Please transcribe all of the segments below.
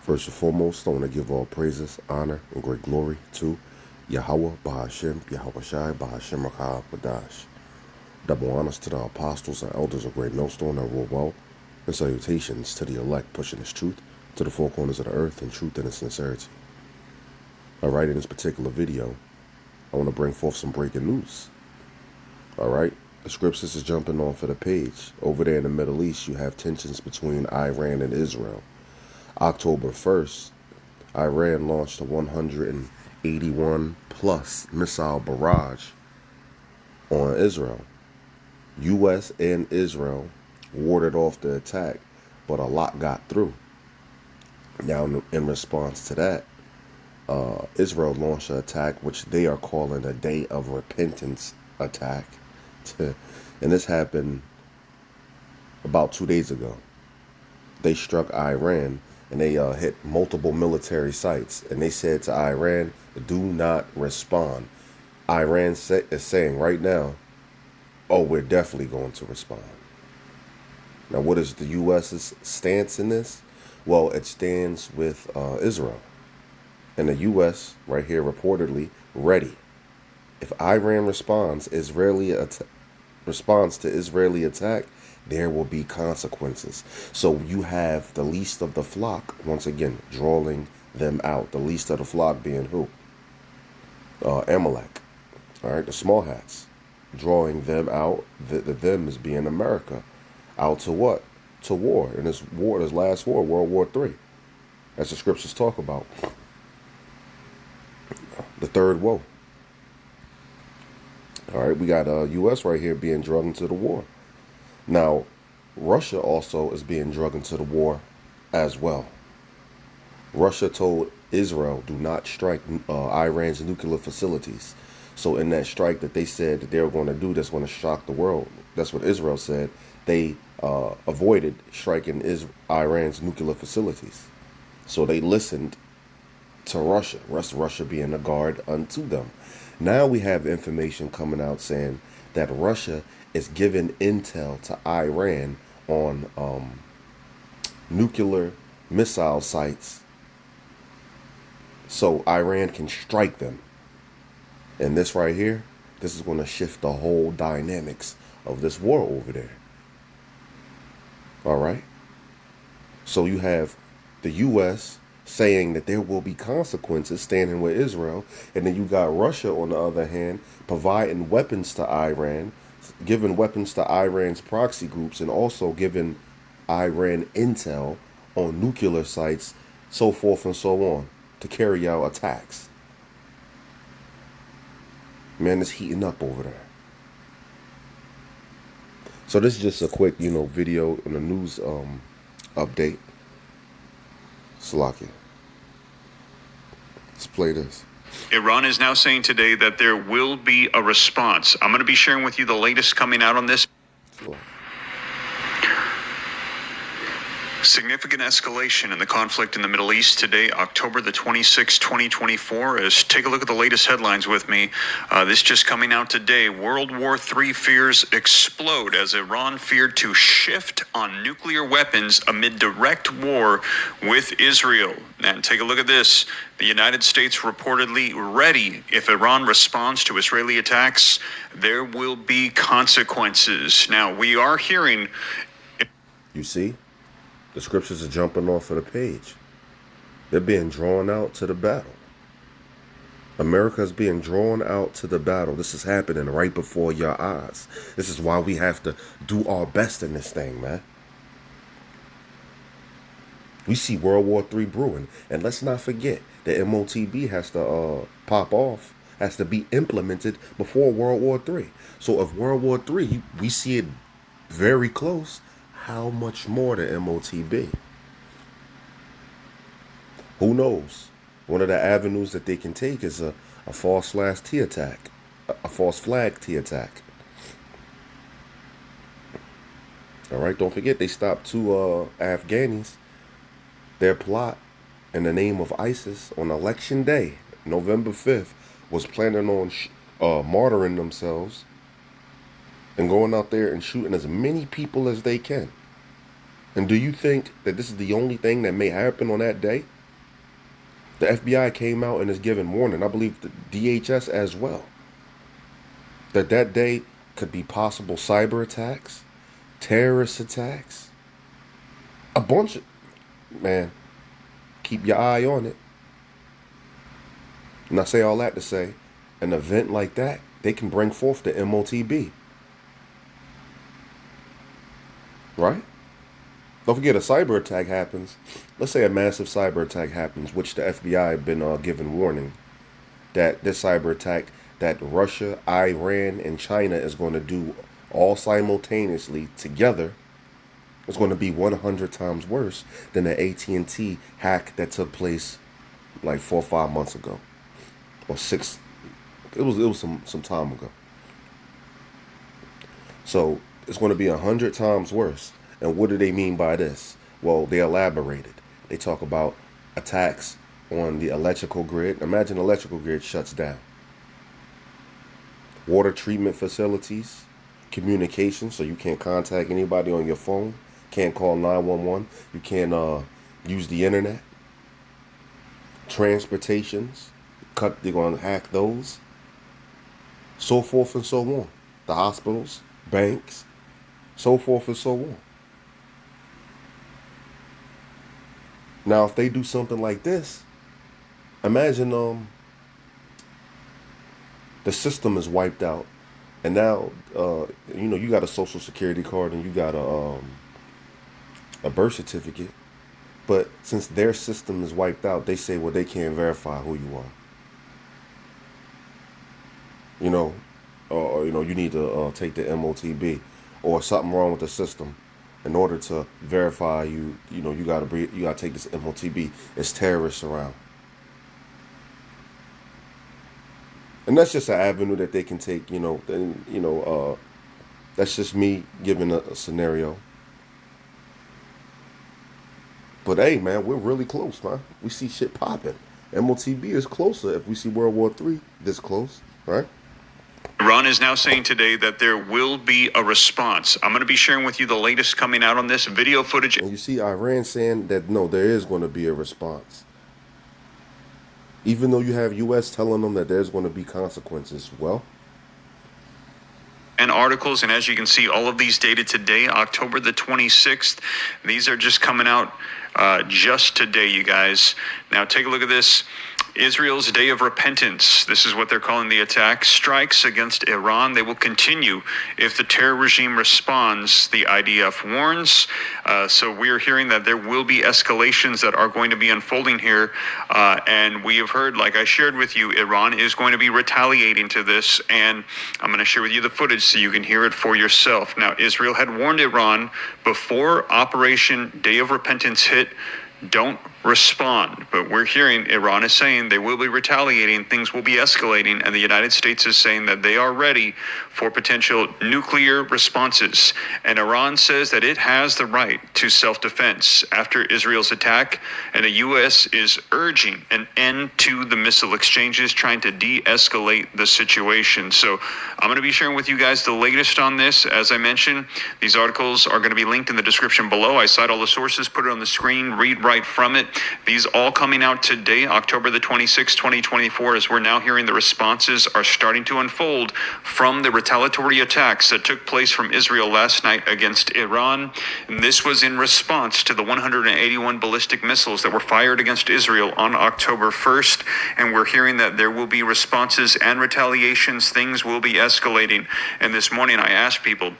First and foremost, I want to give all praises, honor, and great glory to Yahweh, Bahashem, Yahweh Shai, Bahashem Rakah, Badash. Double honors to the apostles and elders of Great Millstone that rule well, and salutations to the elect pushing this truth to the four corners of the earth in truth and in sincerity. Alright, in this particular video, I want to bring forth some breaking news. Alright, the scriptures is jumping off of the page. Over there in the Middle East, you have tensions between Iran and Israel. October 1st, Iran launched a 181 plus missile barrage on Israel. U.S. and Israel warded off the attack, but a lot got through. Now, in response to that, Israel launched an attack which they are calling a Day of Repentance attack. And this happened about 2 days ago. They struck Iran and they hit multiple military sites. And they said to Iran, do not respond. Iran is saying right now, oh, we're definitely going to respond. Now, what is the U.S.'s stance in this? Well, it stands with Israel. And the U.S. right here reportedly ready. If Iran responds to Israeli attack, there will be consequences. So you have the least of the flock, once again, drawing them out. The least of the flock being who? Amalek. All right, the small hats. Drawing them out. The them is being America. Out to what? To war. And this last war, World War III. As the scriptures talk about. The third woe. All right, we got U.S. right here being dragged into the war. Now, Russia also is being dragged into the war as well. Russia told Israel, do not strike Iran's nuclear facilities. So in that strike that they said that they were going to do, that's going to shock the world. That's what Israel said. They avoided striking Iran's nuclear facilities. So they listened to Russia, Russia being a guard unto them. Now we have information coming out saying that Russia is giving intel to Iran on nuclear missile sites so Iran can strike them. And this right here, this is going to shift the whole dynamics of this war over there. All right. So you have the U.S. saying that there will be consequences standing with Israel. And then you got Russia, on the other hand, providing weapons to Iran, giving weapons to Iran's proxy groups, and also giving Iran intel on nuclear sites, so forth and so on, to carry out attacks. Man, it's heating up over there. So this is just a quick, video on the news update. Salakia. Let's play this. Iran is now saying today that there will be a response. I'm going to be sharing with you the latest coming out on this. Cool. Significant escalation in the conflict in the Middle East today, October the 26th, 2024. Take a look at the latest headlines with me. This just coming out today. World War III fears explode as Iran feared to shift on nuclear weapons amid direct war with Israel. And take a look at this. The United States reportedly ready. If Iran responds to Israeli attacks, there will be consequences. Now, we are hearing... You see? The scriptures are jumping off of the page. They're being drawn out to the battle. America is being drawn out to the battle. This is happening right before your eyes. This is why we have to do our best in this thing, man. We see World War III brewing. And let's not forget, the MOTB has to pop off, has to be implemented before World War III. So if World War III, we see it very close, how much more the MOTB? Who knows? One of the avenues that they can take is a false flag T attack. A false flag T attack. All right, don't forget they stopped two Afghanis. Their plot in the name of ISIS on election day, November 5th, was planning on martyring themselves and going out there and shooting as many people as they can. And do you think that this is the only thing that may happen on that day? The FBI came out and is giving warning. I believe the DHS as well. That day could be possible cyber attacks, terrorist attacks, a bunch of, man, keep your eye on it. And I say all that to say, an event like that, they can bring forth the MOTB. Right? Don't forget, a cyber attack happens. Let's say a massive cyber attack happens, which the FBI have been given warning that this cyber attack that Russia, Iran, and China is going to do all simultaneously together is going to be 100 times worse than the AT&T hack that took place like 4 or 5 months ago, or 6. It was some time ago. So it's going to be 100 times worse. And what do they mean by this? Well, they elaborated. They talk about attacks on the electrical grid. Imagine the electrical grid shuts down. Water treatment facilities, communication, so you can't contact anybody on your phone, can't call 911, you can't use the internet. Transportations, they're going to hack those. So forth and so on. The hospitals, banks, so forth and so on. Now, if they do something like this, imagine the system is wiped out, and now you got a social security card and you got a birth certificate, but since their system is wiped out, they say, well, they can't verify who you are. Or you need to take the MOTB, or something wrong with the system. In order to verify you gotta take this MOTB. It's terrorists around, and that's just an avenue that they can take. That's just me giving a scenario. But hey, man, we're really close, man. We see shit popping. MOTB is closer if we see World War III this close, right? Iran is now saying today that there will be a response. I'm going to be sharing with you the latest coming out on this video footage. And you see Iran saying that no, there is going to be a response. Even though you have U.S. telling them that there's going to be consequences. Well, and articles, and as you can see, all of these dated today, October the 26th. These are just coming out just today, you guys. Now take a look at this. Israel's Day of Repentance, this is what they're calling the attack, strikes against Iran. They will continue if the terror regime responds, the IDF warns. So we're hearing that there will be escalations that are going to be unfolding here. And we have heard, like I shared with you, Iran is going to be retaliating to this. And I'm going to share with you the footage so you can hear it for yourself. Now, Israel had warned Iran before Operation Day of Repentance hit, don't respond. But we're hearing Iran is saying they will be retaliating, things will be escalating, and the United States is saying that they are ready for potential nuclear responses. And Iran says that it has the right to self-defense after Israel's attack, and the U.S. is urging an end to the missile exchanges, trying to de-escalate the situation. So I'm going to be sharing with you guys the latest on this. As I mentioned, these articles are going to be linked in the description below. I cite all the sources, put it on the screen, read right from it. These all coming out today, October the 26th, 2024, as we're now hearing the responses are starting to unfold from the retaliatory attacks that took place from Israel last night against Iran. And this was in response to the 181 ballistic missiles that were fired against Israel on October 1st. And we're hearing that there will be responses and retaliations. Things will be escalating. And this morning I asked people,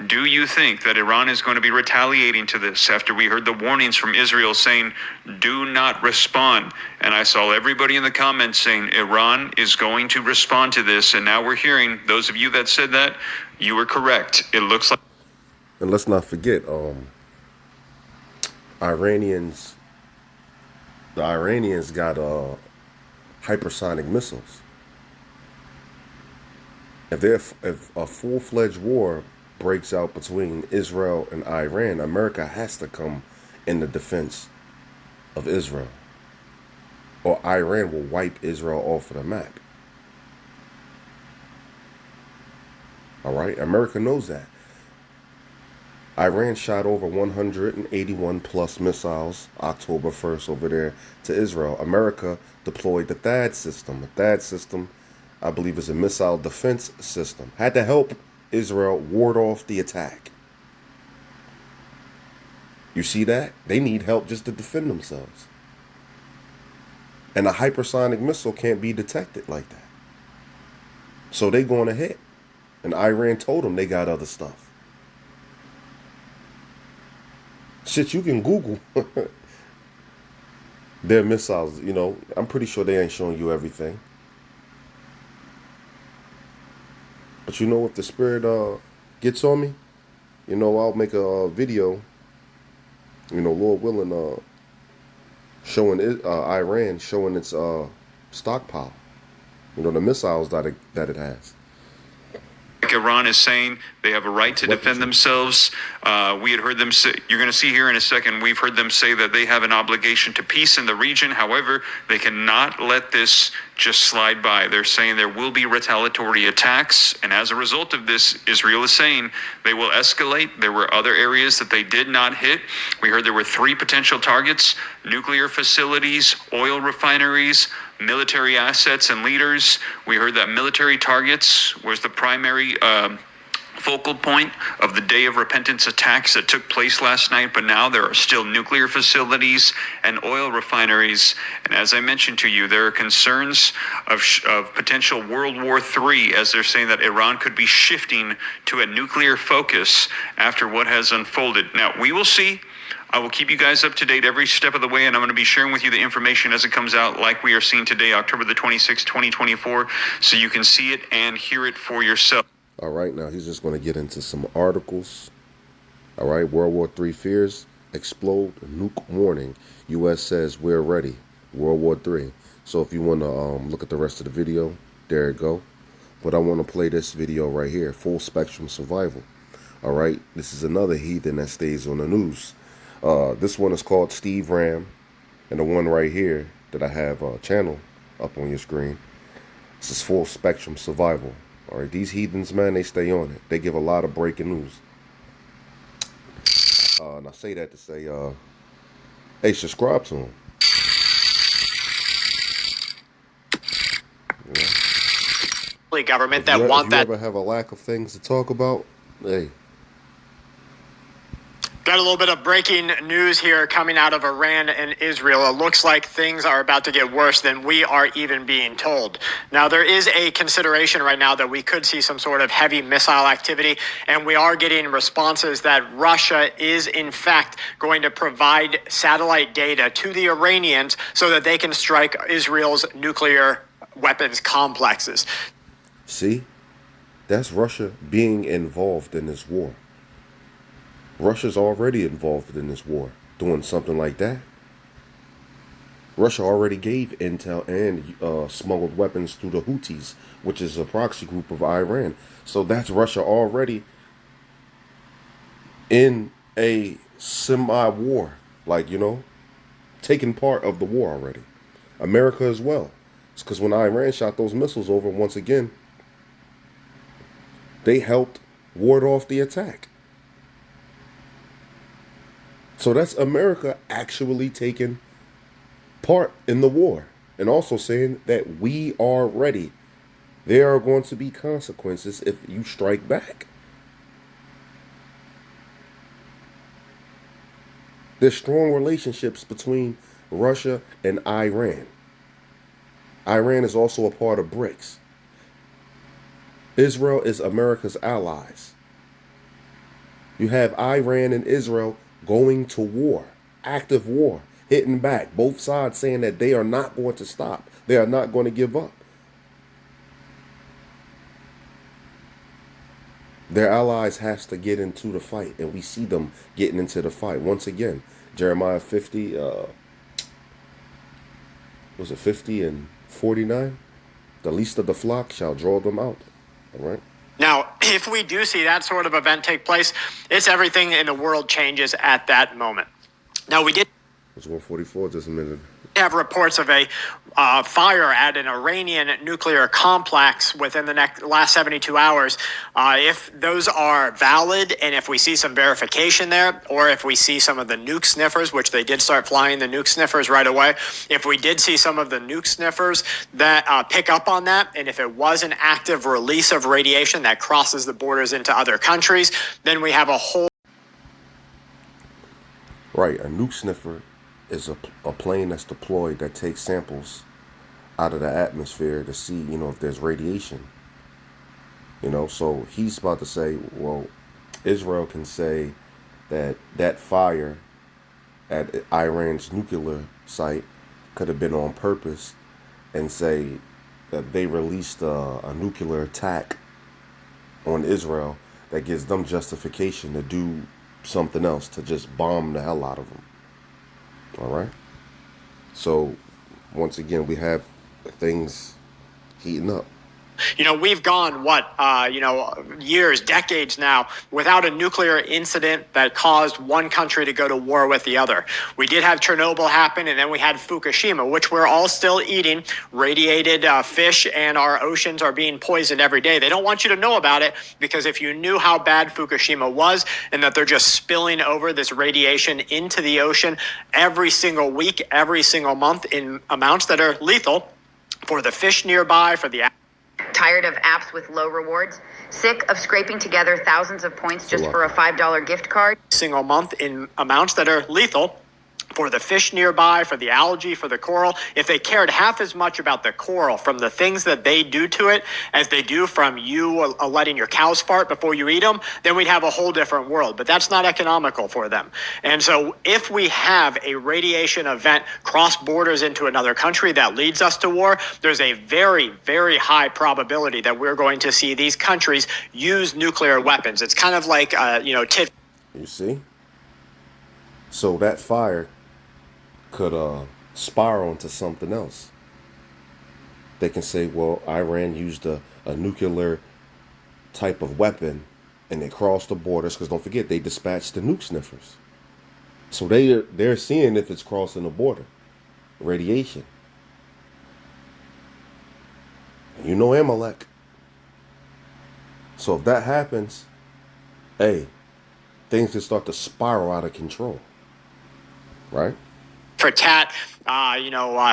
do you think that Iran is going to be retaliating to this after we heard the warnings from Israel saying, do not respond? And I saw everybody in the comments saying Iran is going to respond to this. And now we're hearing, those of you that said that, you were correct. It looks like. And let's not forget, Iranians got hypersonic missiles. If a full-fledged war breaks out between Israel and Iran, America has to come in the defense of Israel, or Iran will wipe Israel off of the map. All right, America knows that. Iran shot over 181 plus missiles October 1st over there to Israel. America deployed the THAAD system. A THAAD system, I believe, is a missile defense system. Had to help Israel ward off the attack. You see that? They need help just to defend themselves. And a hypersonic missile can't be detected like that. So they going to hit. And Iran told them they got other stuff. Shit, you can Google their missiles. You know, I'm pretty sure they ain't showing you everything. But you know, if the spirit gets on me, you know, I'll make a video, you know, Lord willing, showing it, Iran showing its stockpile. You know, the missiles that it has. Iran is saying they have a right to defend themselves. We had heard them say, you're going to see here in a second, we've heard them say that they have an obligation to peace in the region. However, they cannot let this just slide by. They're saying there will be retaliatory attacks. And as a result of this, Israel is saying they will escalate. There were other areas that they did not hit. We heard there were 3 potential targets: nuclear facilities, oil refineries, military assets and leaders. We heard that military targets was the primary focal point of the Day of Repentance attacks that took place last night, but now there are still nuclear facilities and oil refineries. And as I mentioned to you, there are concerns of potential World War III, as they're saying that Iran could be shifting to a nuclear focus after what has unfolded. Now, we will see. I will keep you guys up to date every step of the way, and I'm going to be sharing with you the information as it comes out, like we are seeing today, October the 26th, 2024, so you can see it and hear it for yourself. All right, now he's just going to get into some articles. All right, World War III fears explode, nuke warning. U.S. says we're ready. World War III. So if you want to look at the rest of the video, there you go. But I want to play this video right here, full spectrum survival. All right, this is another heathen that stays on the news. This one is called Steve Ram, and the one right here that I have channel up on your screen, this is full spectrum survival. All right, these heathens, man, they stay on it. They give a lot of breaking news. And I say that to say, hey, subscribe to them. Government that want that. If you ever have a lack of things to talk about, hey. Got a little bit of breaking news here coming out of Iran and Israel. It looks like things are about to get worse than we are even being told. Now, there is a consideration right now that we could see some sort of heavy missile activity, and we are getting responses that Russia is, in fact, going to provide satellite data to the Iranians so that they can strike Israel's nuclear weapons complexes. See? That's Russia being involved in this war. Russia's already involved in this war, doing something like that. Russia already gave intel and smuggled weapons through the Houthis, which is a proxy group of Iran. So that's Russia already in a semi-war, like, you know, taking part of the war already. America as well. It's because when Iran shot those missiles over, once again, they helped ward off the attack. So that's America actually taking part in the war and also saying that we are ready. There are going to be consequences if you strike back. There's strong relationships between Russia and Iran. Iran is also a part of BRICS. Israel is America's allies. You have Iran and Israel going to war, active war, hitting back. Both sides saying that they are not going to stop. They are not going to give up. Their allies has to get into the fight, and we see them getting into the fight. Once again, Jeremiah 50, was it 50 and 49? The least of the flock shall draw them out. All right? Now, if we do see that sort of event take place, it's everything in the world changes at that moment. Now, we did. It was 144 just a minute have reports of a fire at an Iranian nuclear complex within the last 72 hours. If those are valid, and if we see some verification there, or if we see some of the nuke sniffers, which they did start flying the nuke sniffers right away, if we did see some of the nuke sniffers that pick up on that, and if it was an active release of radiation that crosses the borders into other countries, then we have a whole... Right, a nuke sniffer is a plane that's deployed that takes samples out of the atmosphere to see, if there's radiation. So he's about to say, well, Israel can say that that fire at Iran's nuclear site could have been on purpose, and say that they released a nuclear attack on Israel that gives them justification to do something else, to just bomb the hell out of them. All right. So once again, we have things heating up. We've gone, years, decades now, without a nuclear incident that caused one country to go to war with the other. We did have Chernobyl happen, and then we had Fukushima, which we're all still eating. Radiated fish, and our oceans are being poisoned every day. They don't want you to know about it, because if you knew how bad Fukushima was, and that they're just spilling over this radiation into the ocean every single week, every single month, in amounts that are lethal for the fish nearby, for the... Tired of apps with low rewards? Sick of scraping together thousands of points just for a $5 gift card? Single month in amounts that are lethal for the fish nearby, for the algae, for the coral. If they cared half as much about the coral from the things that they do to it as they do from you letting your cows fart before you eat them, then we'd have a whole different world. But that's not economical for them. And so if we have a radiation event cross borders into another country that leads us to war, there's a very, very high probability that we're going to see these countries use nuclear weapons. It's kind of like, tit. You see? So that fire could spiral into something else. They can say, well, Iran used a nuclear type of weapon, and they crossed the borders, because don't forget, they dispatched the nuke sniffers. So they're seeing if it's crossing the border. Radiation. Amalek. So if that happens, hey, things can start to spiral out of control. Right? For tat,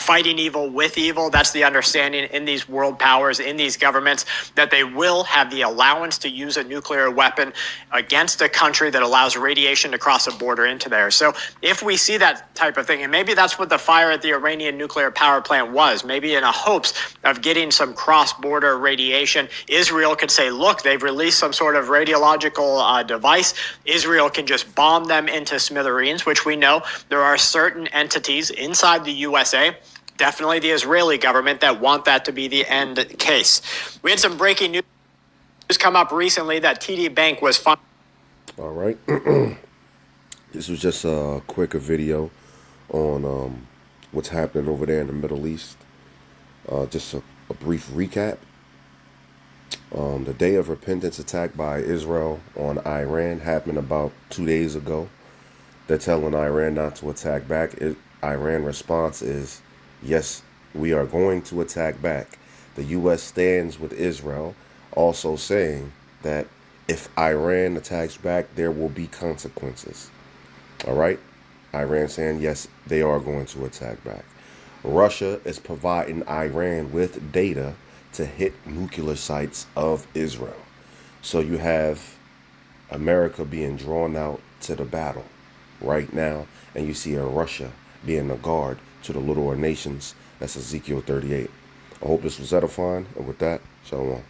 fighting evil with evil. That's the understanding in these world powers, in these governments, that they will have the allowance to use a nuclear weapon against a country that allows radiation to cross a border into there. So if we see that type of thing, and maybe that's what the fire at the Iranian nuclear power plant was, maybe in a hopes of getting some cross-border radiation, Israel could say, look, they've released some sort of radiological device. Israel can just bomb them into smithereens, which we know there are certain entities inside the USA, definitely the Israeli government, that want that to be the end case. We had some breaking news come up recently that TD Bank was funded. All right. This was just a quicker video on what's happening over there in the Middle East. Just a brief recap. The Day of Repentance attack by Israel on Iran happened about 2 days ago. They're telling Iran not to attack back. Iran response is, yes, we are going to attack back. The U.S. stands with Israel, also saying that if Iran attacks back, there will be consequences. All right? Iran saying, yes, they are going to attack back. Russia is providing Iran with data to hit nuclear sites of Israel. So you have America being drawn out to the battle right now, and you see Russia being a guard to the littler nations. That's Ezekiel 38. I hope this was edifying, and with that, shalom.